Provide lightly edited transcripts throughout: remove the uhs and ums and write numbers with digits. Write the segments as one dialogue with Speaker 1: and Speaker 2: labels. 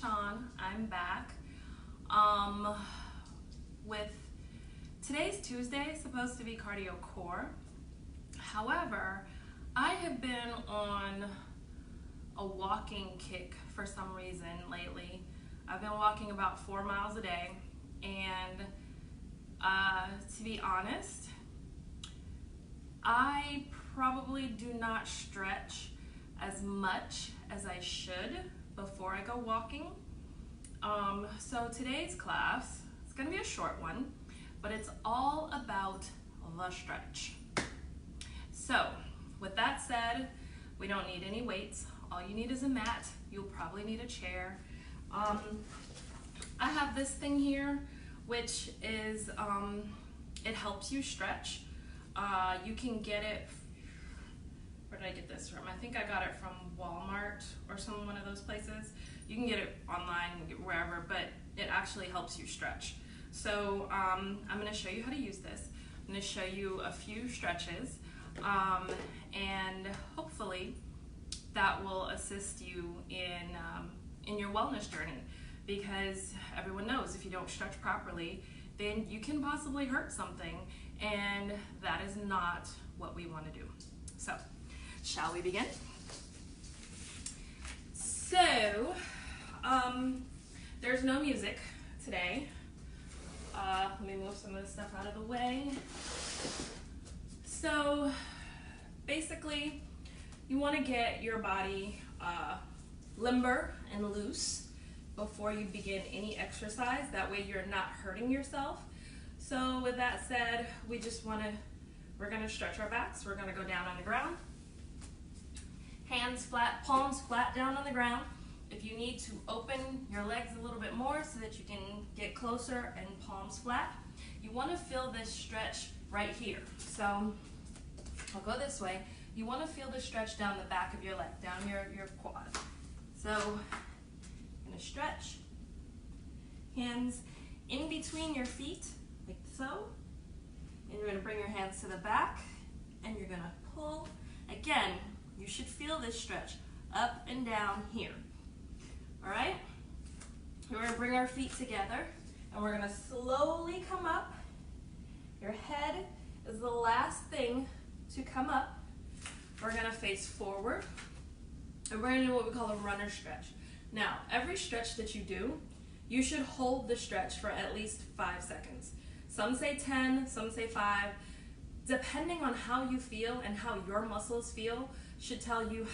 Speaker 1: Sean. I'm back with today's Tuesday, supposed to be cardio core. However, I have been on a walking kick for some reason lately. I've been walking about 4 miles a day, and to be honest, I probably do not stretch as much as I should before I go walking. So today's class, it's gonna be a short one, but it's all about the stretch. So with that said, we don't need any weights. All you need is a mat. You'll probably need a chair. I have this thing here, which is, it helps you stretch. You can get it, where did I get this from? I think I got it from Walmart or one of those places. You can get it online, wherever, but it actually helps you stretch. So I'm gonna show you how to use this. I'm gonna show you a few stretches, and hopefully that will assist you in your wellness journey, because everyone knows if you don't stretch properly, then you can possibly hurt something, and that is not what we want to do. So, shall we begin? So, there's no music today. Let me move some of this stuff out of the way. So, basically, you want to get your body limber and loose before you begin any exercise. That way you're not hurting yourself. So with that said, we're gonna stretch our backs. We're gonna go down on the ground. Hands flat, palms flat down on the ground. If you need to open your legs a little bit more so that you can get closer and palms flat, you wanna feel this stretch right here. So I'll go this way. You wanna feel the stretch down the back of your leg, down your quad. So I'm gonna stretch. Hands in between your feet, like so. And you're gonna bring your hands to the back, and you're gonna pull. Again, you should feel this stretch up and down here. All right? We're gonna bring our feet together, and we're gonna slowly come up. Your head is the last thing to come up. We're gonna face forward, and we're gonna do what we call a runner stretch. Now, every stretch that you do, you should hold the stretch for at least 5 seconds. Some say 10, some say 5. Depending on how you feel and how your muscles feel should tell you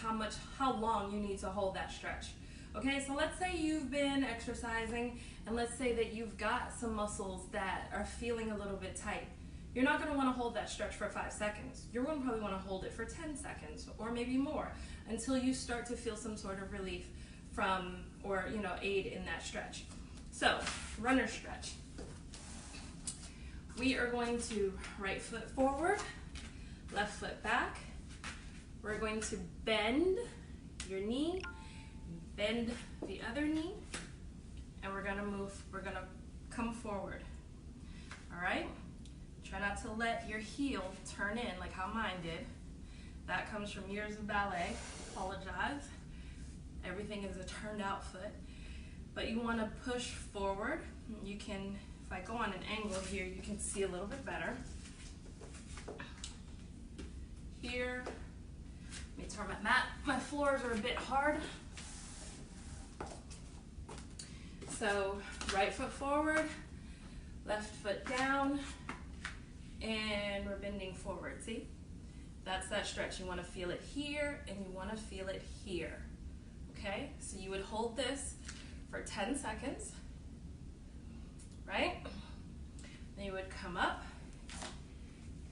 Speaker 1: how long you need to hold that stretch. Okay, so let's say you've been exercising, and let's say that you've got some muscles that are feeling a little bit tight. You're not gonna wanna hold that stretch for 5 seconds. You're gonna probably wanna hold it for 10 seconds or maybe more until you start to feel some sort of relief from, or aid in that stretch. So, runner stretch. We are going to right foot forward, left foot back. We're going to bend your knee, bend the other knee, and we're gonna come forward. All right? Try not to let your heel turn in like how mine did. That comes from years of ballet. Apologize. Everything is a turned out foot. But you want to push forward. You can, if I go on an angle here, you can see a little bit better. Here, let me turn my mat. My floors are a bit hard. So right foot forward, left foot down, and we're bending forward, see? That's that stretch. You want to feel it here, and you want to feel it here, okay? So you would hold this for 10 seconds, right? Then you would come up,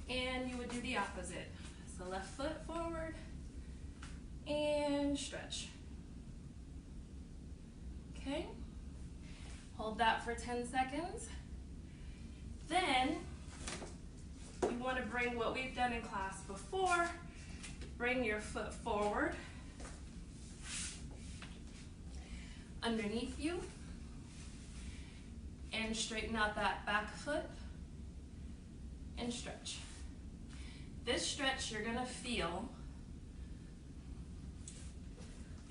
Speaker 1: and you would do the opposite. So left foot forward, and stretch. Okay? Hold that for 10 seconds. Then, you want to bring what we've done in class before. Bring your foot forward, underneath you, and straighten out that back foot and stretch. This stretch you're going to feel,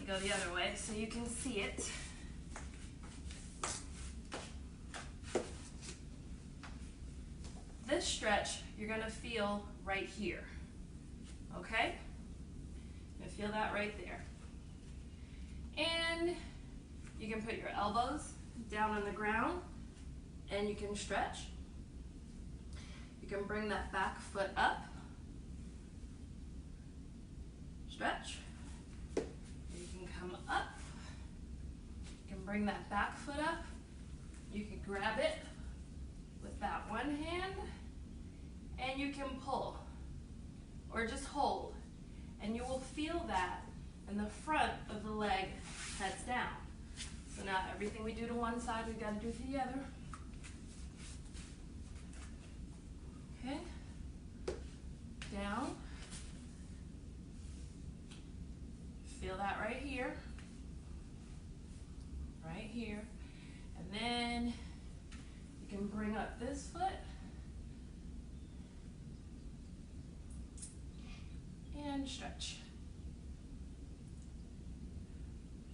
Speaker 1: go the other way so you can see it. this stretch you're gonna feel right here, okay? You feel that right there. And you can put your elbows down on the ground and you can stretch. You can bring that back foot up, stretch. You can come up, you can bring that back foot up. You can grab it with that one hand and you can pull or just hold, and you will feel that in the front of the leg heads down. So now everything we do to one side, we've got to do to the other. Okay, down. Feel that right here, and then you can bring up this foot and stretch.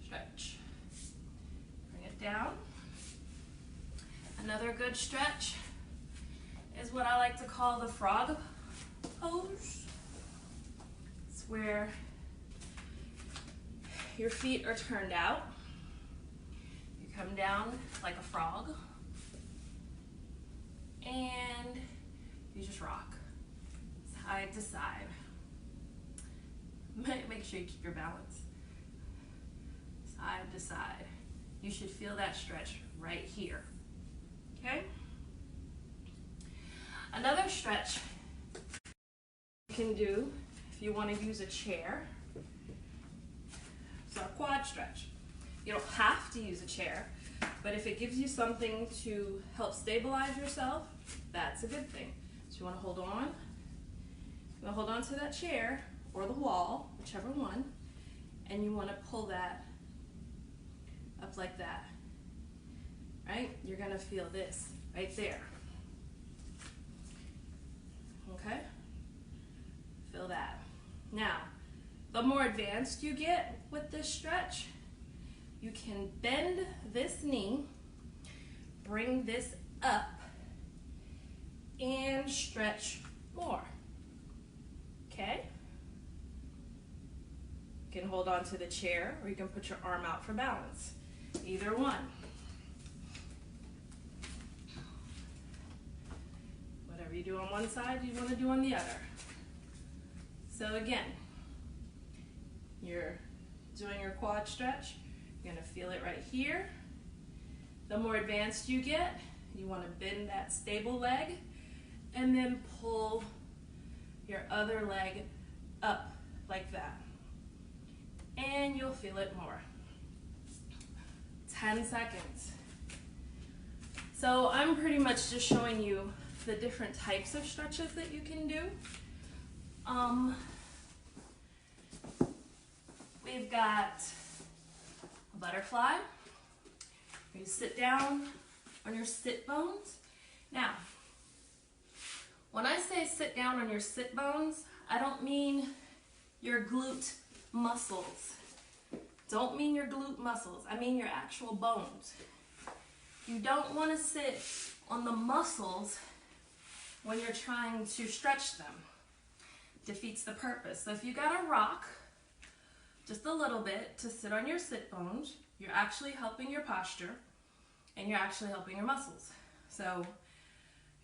Speaker 1: Stretch. Bring it down. Another good stretch is what I like to call the frog pose. It's where your feet are turned out. You come down like a frog and you just rock side to side. Make sure you keep your balance. Side to side. You should feel that stretch right here. Okay? Another stretch you can do if you want to use a chair. It's our quad stretch. You don't have to use a chair, but if it gives you something to help stabilize yourself, that's a good thing. So you want to hold on. You want to hold on to that chair or the wall, whichever one, and you want to pull that up like that, right? You're going to feel this right there. Okay? Feel that. Now, the more advanced you get with this stretch, you can bend this knee, bring this up, and stretch more. Okay? You can hold on to the chair, or you can put your arm out for balance. Either one. Whatever you do on one side, you want to do on the other. So again, you're doing your quad stretch. You're going to feel it right here. The more advanced you get, you want to bend that stable leg and then pull your other leg up like that. And you'll feel it more. 10 seconds. So I'm pretty much just showing you the different types of stretches that you can do. We've got a butterfly. You sit down on your sit bones. Now, when I say sit down on your sit bones, I don't mean your glute muscles. Don't mean your glute muscles. I mean your actual bones. You don't want to sit on the muscles when you're trying to stretch them. Defeats the purpose. So if you got a rock, just a little bit, to sit on your sit bones, you're actually helping your posture and you're actually helping your muscles. So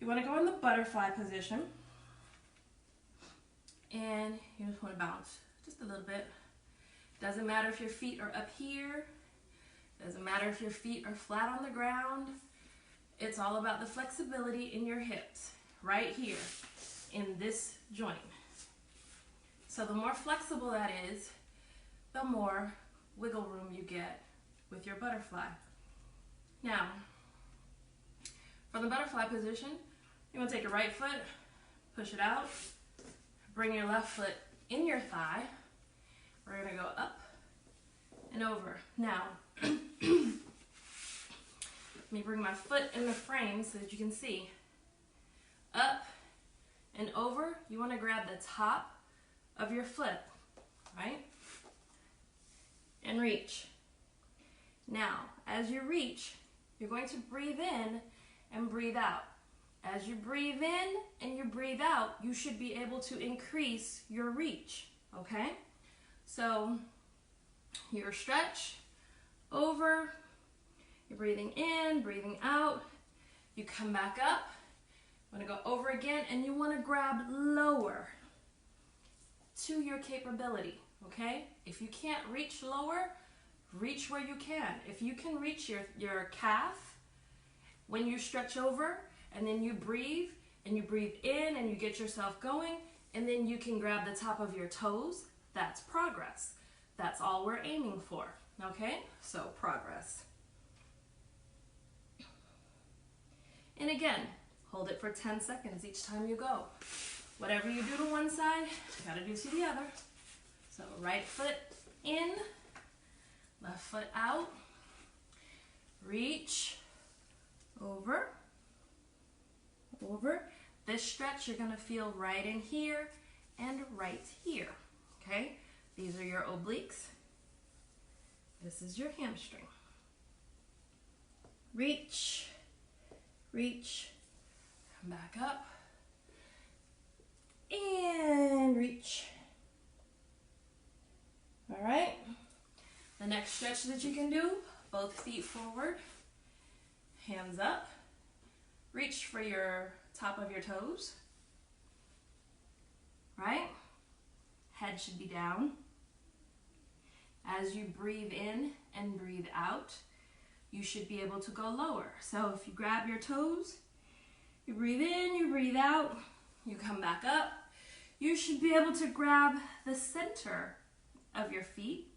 Speaker 1: you want to go in the butterfly position and you just want to bounce just a little bit. Doesn't matter if your feet are up here. Doesn't matter if your feet are flat on the ground. It's all about the flexibility in your hips right here in this joint. So the more flexible that is, the more wiggle room you get with your butterfly. Now, for the butterfly position, you want to take your right foot, push it out, bring your left foot in your thigh. We're going to go up and over. Now, let me bring my foot in the frame so that you can see. Up and over, you want to grab the top of your foot, right? And reach. Now, as you reach, you're going to breathe in and breathe out. As you breathe in and you breathe out, you should be able to increase your reach, okay? So your stretch over, you're breathing in, breathing out, you come back up, you want to go over again, and you want to grab lower to your capability, okay? If you can't reach lower, reach where you can. If you can reach your calf when you stretch over, and then you breathe in and you get yourself going, and then you can grab the top of your toes, that's progress. That's all we're aiming for, okay? So progress. And again, hold it for 10 seconds each time you go. Whatever you do to one side, you gotta do to the other. So right foot in, left foot out, reach, over, over. This stretch you're gonna feel right in here and right here, okay? These are your obliques. This is your hamstring. Reach, reach, come back up, and reach. All right, the next stretch that you can do, both feet forward, hands up, reach for your top of your toes, right? Head should be down. As you breathe in and breathe out, you should be able to go lower. So if you grab your toes, you breathe in, you breathe out, you come back up, you should be able to grab the center of your feet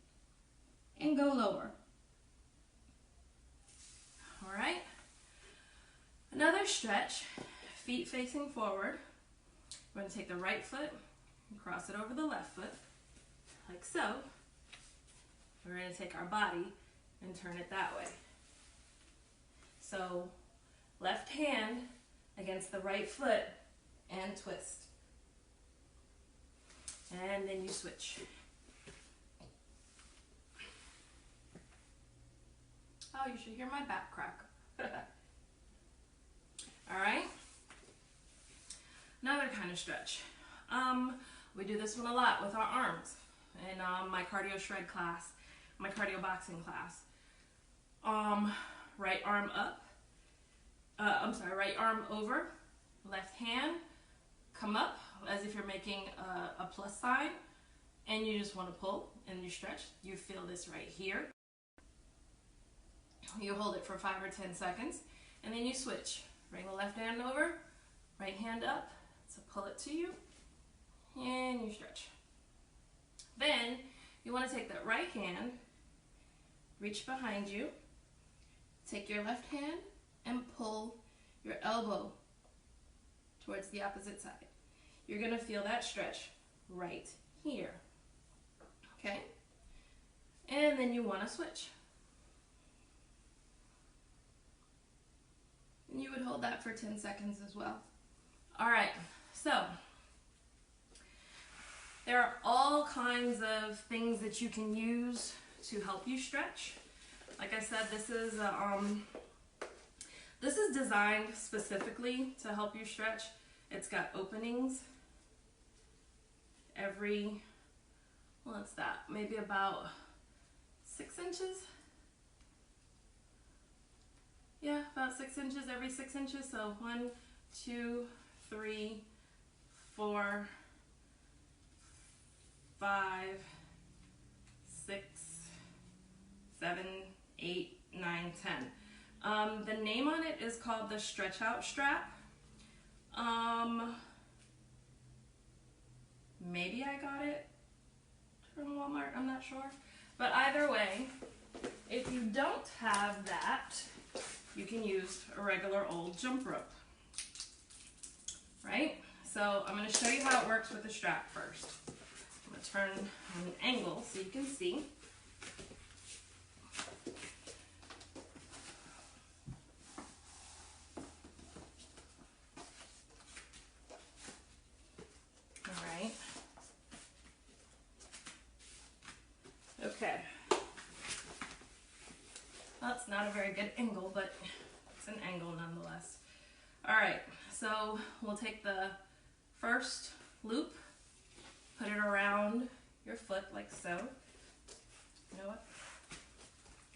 Speaker 1: and go lower. All right. Another stretch, feet facing forward. We're going to take the right foot and cross it over the left foot, like so. We're going to take our body and turn it that way. So left hand against the right foot and twist. And then you switch. Oh, you should hear my back crack. All right. Another kind of stretch. We do this one a lot with our arms in my cardio shred class, my cardio boxing class. Right arm up. Right arm over. Left hand, come up as if you're making a plus sign, and you just want to pull and you stretch. You feel this right here. You hold it for 5 or 10 seconds, and then you switch. Bring the left hand over, right hand up, so pull it to you, and you stretch. Then you want to take that right hand, reach behind you, take your left hand and pull your elbow towards the opposite side. You're going to feel that stretch right here, okay? And then you want to switch. And you would hold that for 10 seconds as well. All right, so there are all kinds of things that you can use to help you stretch. Like I said, this is designed specifically to help you stretch. It's got openings every, what's that, maybe about 6 inches? Yeah, about 6 inches, every 6 inches. So 1, 2, 3, 4, 5, 6, 7, 8, 9, 10. The name on it is called the Stretch Out Strap. Maybe I got it from Walmart, I'm not sure. But either way, if you don't have that, you can use a regular old jump rope, right? So I'm going to show you how it works with the strap first. I'm going to turn on an angle so you can see. All right. Okay. Well, it's not a very good angle, but it's an angle nonetheless. All right, So we'll take the first loop, put it around your foot like so. You know what?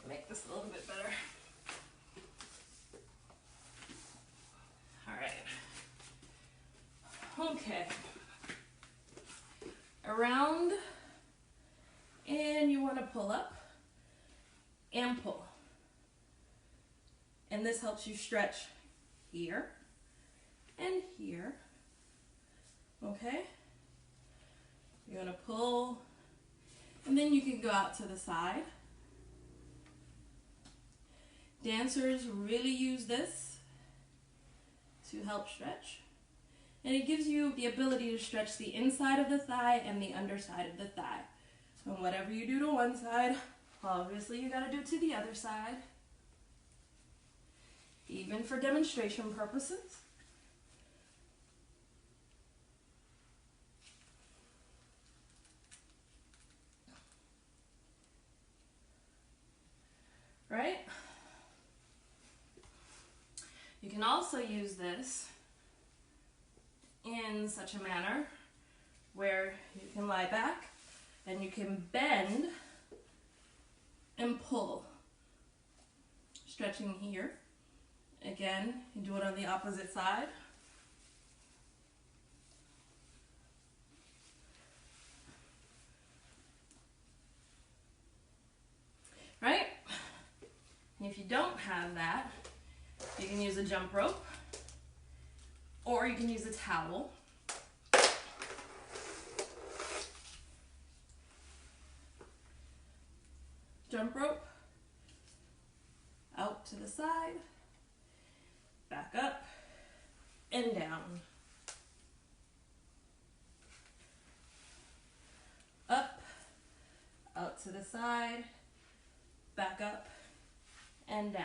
Speaker 1: Make this a little bit better. All right. Okay. Around, and you want to pull up and pull. And this helps you stretch here and here. Okay? You're going to pull, and then you can go out to the side. Dancers really use this to help stretch. And it gives you the ability to stretch the inside of the thigh and the underside of the thigh. And whatever you do to one side, obviously you got to do to the other side. Even for demonstration purposes. Right? You can also use this in such a manner where you can lie back and you can bend and pull. Stretching here. Again, you do it on the opposite side. Right? And if you don't have that, you can use a jump rope, or you can use a towel. Jump rope, out to the side, back up, and down. Up, out to the side, back up, and down.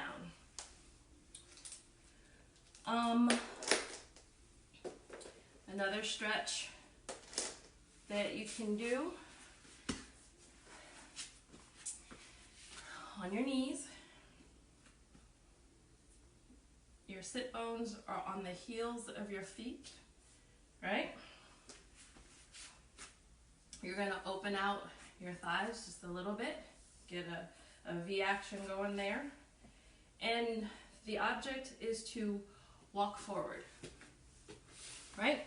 Speaker 1: Another stretch that you can do on your knees. Your sit bones are on the heels of your feet, right? You're going to open out your thighs just a little bit, get a V action going there. And the object is to walk forward, right?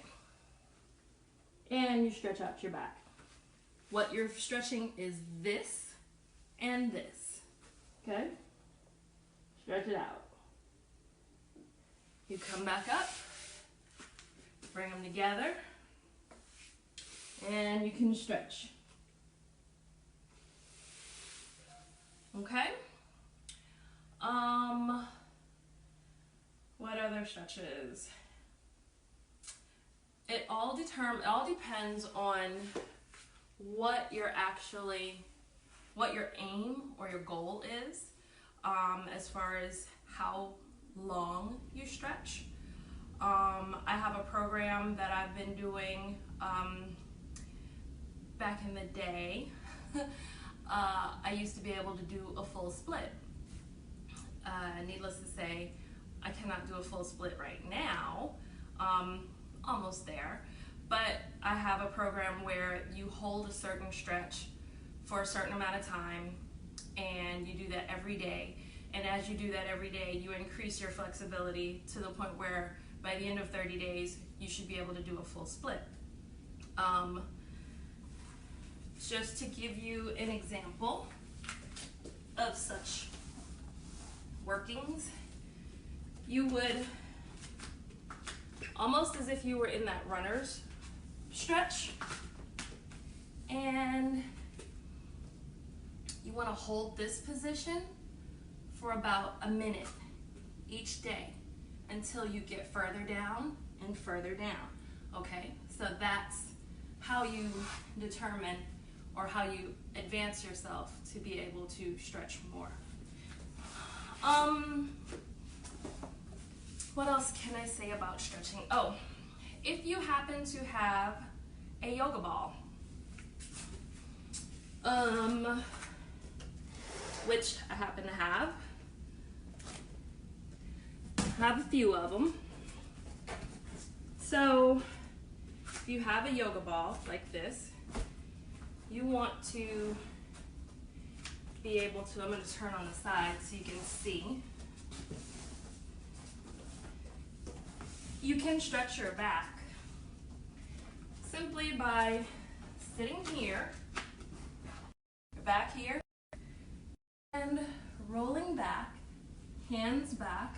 Speaker 1: And you stretch out your back. What you're stretching is this and this, okay? Stretch it out. You come back up, bring them together, and you can stretch. Okay? What other stretches? It all depends on what your aim or your goal is, as far as how long you stretch. I have a program that I've been doing back in the day. I used to be able to do a full split. Needless to say, I cannot do a full split right now. Almost there. But I have a program where you hold a certain stretch for a certain amount of time, and you do that every day. And as you do that every day, you increase your flexibility to the point where by the end of 30 days, you should be able to do a full split. Just to give you an example of such workings, you would, almost as if you were in that runner's stretch, and you want to hold this position for about a minute each day until you get further down and further down. Okay, so that's how you determine or how you advance yourself to be able to stretch more. What else can I say about stretching? Oh, if you happen to have a yoga ball, which I happen to have a few of them. So if you have a yoga ball like this, you want to be able to, I'm going to turn on the side so you can see. You can stretch your back simply by sitting here, your back here, and rolling back, hands back,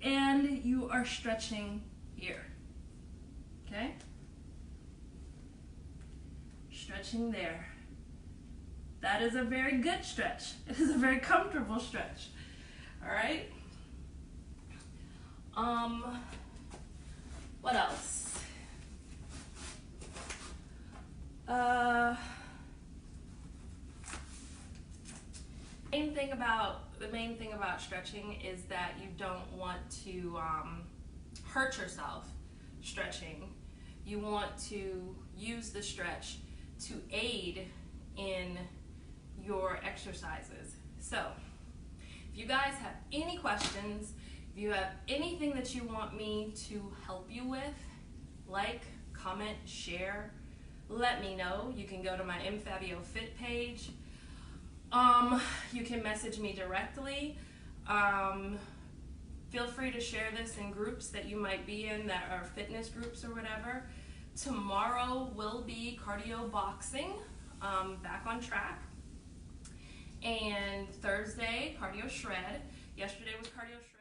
Speaker 1: and you are stretching here, okay? Stretching there. That is a very good stretch. It is a very comfortable stretch, all right? What else? The main thing about stretching is that you don't want to hurt yourself stretching. You want to use the stretch to aid in your exercises. So, if you guys have any questions, if you have anything that you want me to help you with, like, comment, share, let me know. You can go to my MFabioFit page. You can message me directly. Feel free to share this in groups that you might be in that are fitness groups or whatever. Tomorrow will be cardio boxing, back on track. And Thursday, cardio shred. Yesterday was cardio shred.